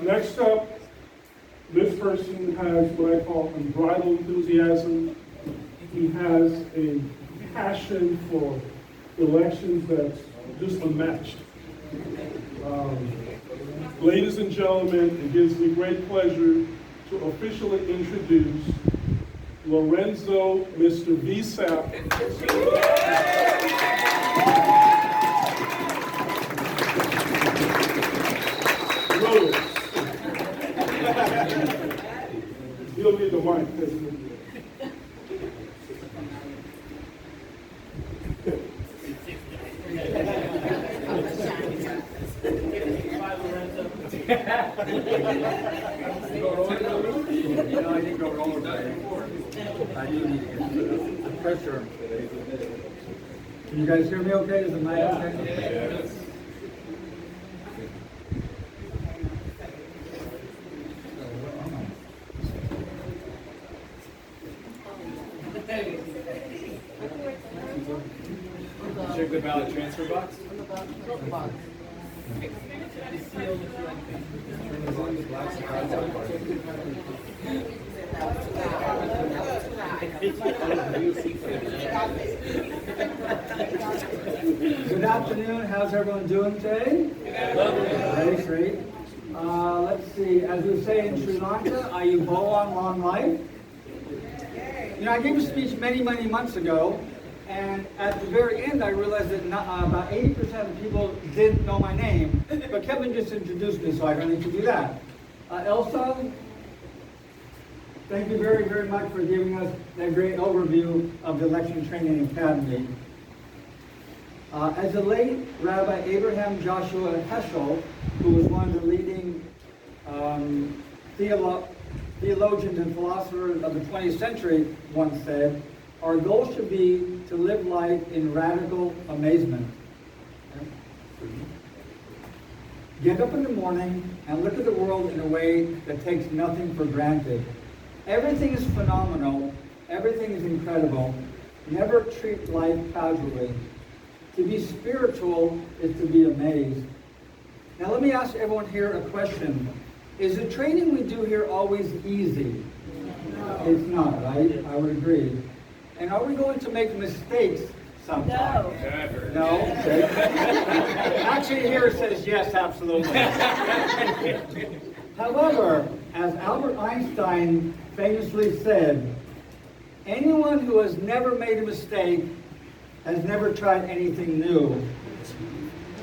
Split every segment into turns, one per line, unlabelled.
Next up, this person has what I call unbridled enthusiasm. He has a passion for elections that's just unmatched. Ladies and gentlemen, it gives me great pleasure to officially introduce Lorenzo, Mr. VSAP. You don't need the mic.
You know, I didn't go rollerblading. I do need to get the pressure. Can you guys hear me okay? Is the mic okay? Yes.
Check the ballot transfer box.
Good afternoon. How's everyone doing today? Very great. Let's see. As we say in Sri Lanka, Ayubo on long life. You know, I gave a speech many months ago, and at the very end, I realized that about 80% of the people didn't know my name, but Kevin just introduced me, so I don't need to do that. Elsa, thank you very much for giving us that great overview of the Election Training Academy. As the late Rabbi Abraham Joshua Heschel, who was one of the leading theologians and philosophers of the 20th century once said, our goal should be to live life in radical amazement. Get up in the morning and look at the world in a way that takes nothing for granted. Everything is phenomenal. Everything is incredible. Never treat life casually. To be spiritual is to be amazed. Now let me ask everyone here a question. Is the training we do here always easy? No. It's not, right? I would agree. And are we going to make mistakes sometimes?
No. Never.
No? Okay. Actually here it says yes, absolutely. However, as Albert Einstein famously said, anyone who has never made a mistake has never tried anything new.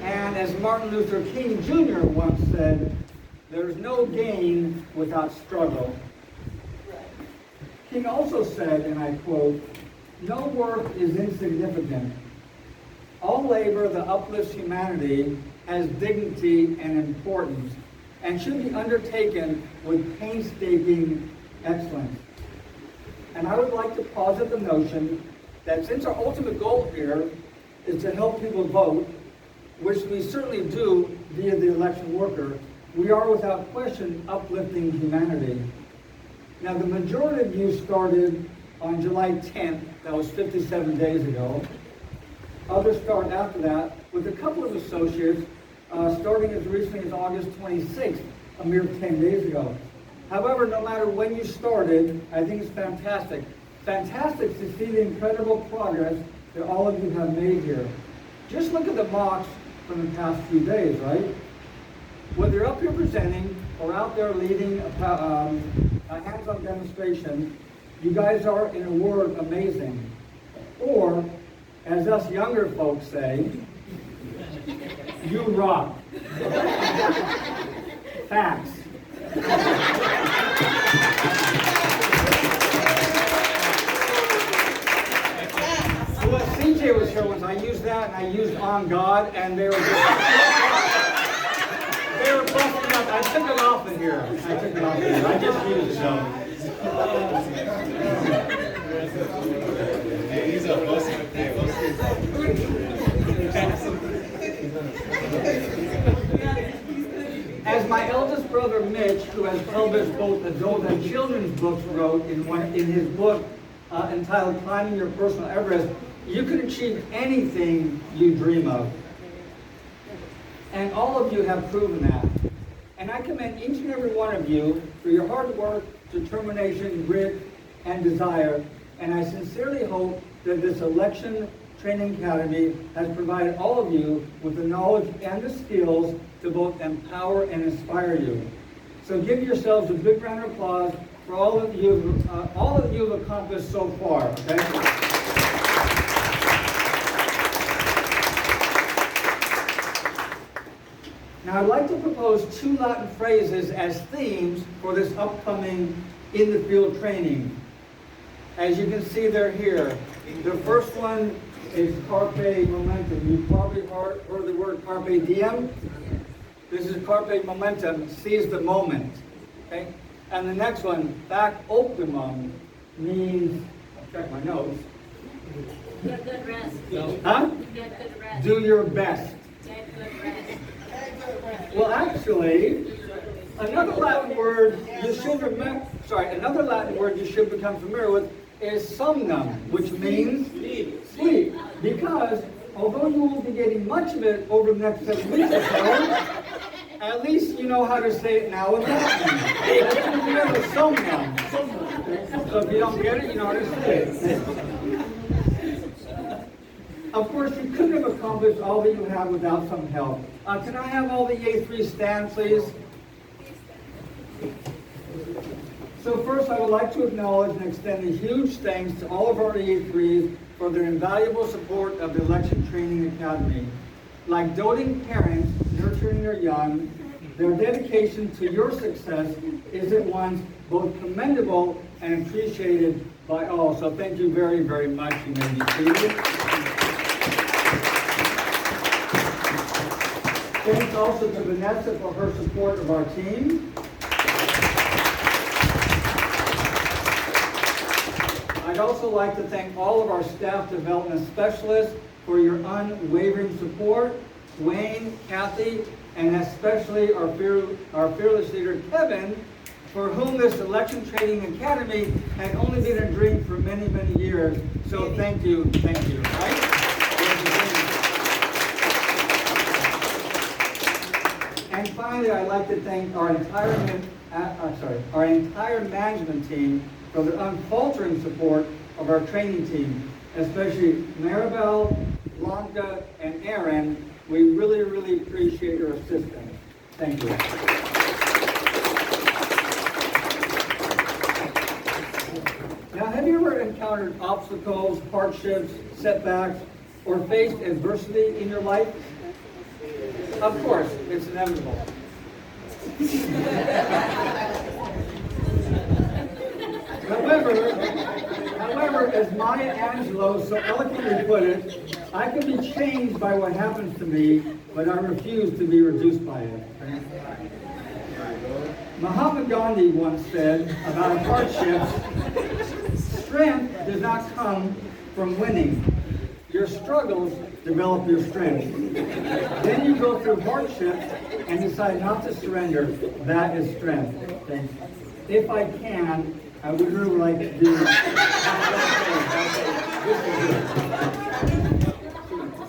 And as Martin Luther King Jr. once said, there's no gain without struggle. King also said, and I quote, no work is insignificant. All labor that uplifts humanity has dignity and importance and should be undertaken with painstaking excellence. And I would like to posit the notion that since our ultimate goal here is to help people vote, which we certainly do via the election worker, we are without question uplifting humanity. Now the majority of you started on July 10th, that was 57 days ago. Others start after that, with a couple of associates starting as recently as August 26th, a mere 10 days ago. However, no matter when you started, I think it's fantastic. Fantastic to see the incredible progress that all of you have made here. Just look at the mocks from the past few days, right? Whether you're up here presenting or out there leading a hands-on demonstration, you guys are, in a word, amazing. Or, as us younger folks say, you rock. Facts. Well, CJ was here once. I used that and I used on God, and they were busting up. I took it off in here. I just used it though.
He's a busting
As my eldest brother Mitch, who has published both adult and children's books, wrote in his book entitled Climbing Your Personal Everest, you can achieve anything you dream of. And all of you have proven that. And I commend each and every one of you for your hard work, determination, grit, and desire. And I sincerely hope that this election training academy has provided all of you with the knowledge and the skills to both empower and inspire you. So give yourselves a big round of applause for all that you've accomplished so far. Okay? Now I'd like to propose 2 Latin phrases as themes for this upcoming in the field training. As you can see, they're here. The first one is carpe momentum. You've probably heard the word carpe diem. This is carpe momentum, seize the moment. Okay? And the next one, fac optimum, means, I'll check my notes.
Get good rest.
Huh?
Get good rest.
Do your best.
Get good rest.
Well, actually, another Latin word you should become familiar with is somnum, which means sleep. Because although you won't be getting much of it over the next 7 weeks or so, at least you know how to say it now in Latin. That's going to be the somnum. So if you don't get it, you know how to say it. Of course, you couldn't have accomplished all that you have without some help. Can I have all the EA3 stand, please? So first, I would like to acknowledge and extend a huge thanks to all of our EA3s for their invaluable support of the Election Training Academy. Like doting parents nurturing their young, their dedication to your success is at once both commendable and appreciated by all. So thank you very, very much. You may be seated. Thanks also to Vanessa for her support of our team. I'd also like to thank all of our staff development specialists for your unwavering support. Wayne, Kathy, and especially our fearless leader, Kevin, for whom this Election Training Academy had only been a dream for many, many years. So thank you, right? And finally, I'd like to thank our entire management team for the unfaltering support of our training team, especially Maribel, Blanca, and Aaron. We really, really appreciate your assistance. Thank you. Now, have you ever encountered obstacles, hardships, setbacks, or faced adversity in your life? Of course, it's inevitable. However, as Maya Angelou so eloquently put it, I can be changed by what happens to me, but I refuse to be reduced by it. Mahatma Gandhi once said about hardships, strength does not come from winning. Your struggles develop your strength. Then you go through hardships and decide not to surrender. That is strength. Thank you. If I can, I would really like to do this.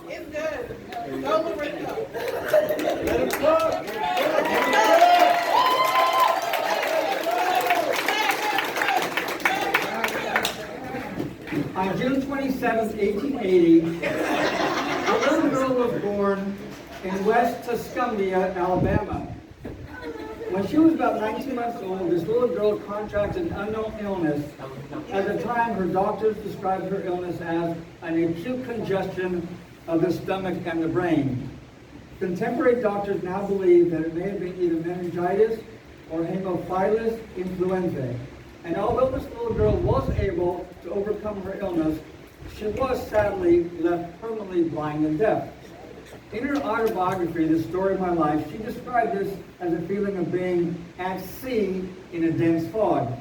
It's good. Go, Lorenzo.
Let him talk.
On June 27, 1880, a little girl was born in West Tuscumbia, Alabama. When she was about 19 months old, this little girl contracted an unknown illness. At the time, her doctors described her illness as an acute congestion of the stomach and the brain. Contemporary doctors now believe that it may have been either meningitis or Haemophilus influenzae. And although this little girl was able to overcome her illness, she was sadly left permanently blind and deaf. In her autobiography, The Story of My Life, she described this as a feeling of being at sea in a dense fog.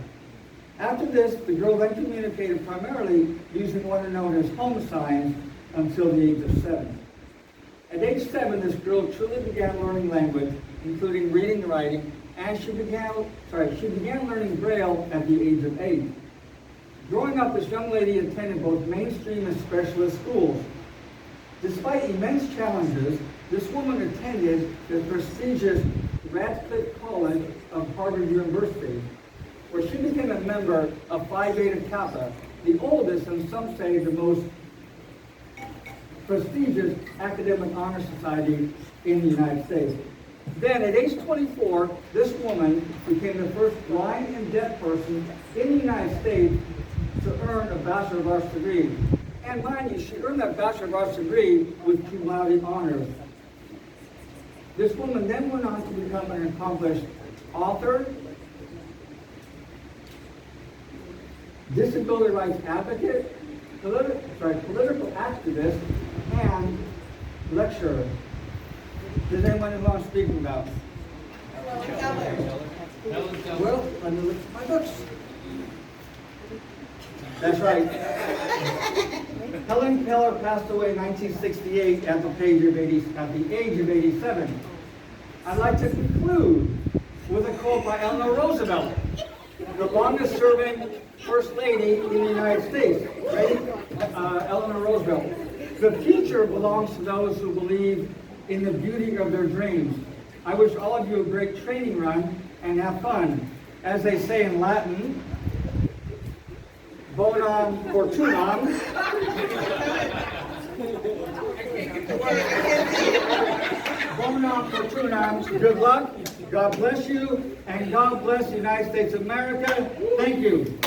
After this, the girl then communicated primarily using what are known as home signs until the age of 7. At age 7, this girl truly began learning language, including reading and writing, and she began learning Braille at the age of 8. Growing up, this young lady attended both mainstream and specialist schools. Despite immense challenges, this woman attended the prestigious Radcliffe College equivalent of Harvard University, where she became a member of Phi Beta Kappa, the oldest and some say the most prestigious academic honor society in the United States. Then at age 24, this woman became the first blind and deaf person in the United States to earn a Bachelor of Arts degree. And mind you, she earned that Bachelor of Arts degree with cum laude honors. This woman then went on to become an accomplished author, disability rights advocate, political activist, and lecturer. Does anyone know what I'm speaking about? Well, let me look at my books. That's right. Helen Keller passed away in 1968 at the age of 87. I'd like to conclude with a quote by Eleanor Roosevelt, the longest serving First Lady in the United States. Ready? Eleanor Roosevelt. The future belongs to those who believe in the beauty of their dreams. I wish all of you a great training run and have fun. As they say in Latin, bonum fortunam. Bonum fortunam. Good luck. God bless you, and God bless the United States of America. Thank you.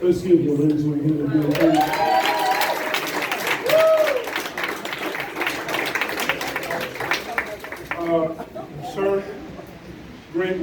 Let's give Lorenzo a hand of applause. Sir, great work.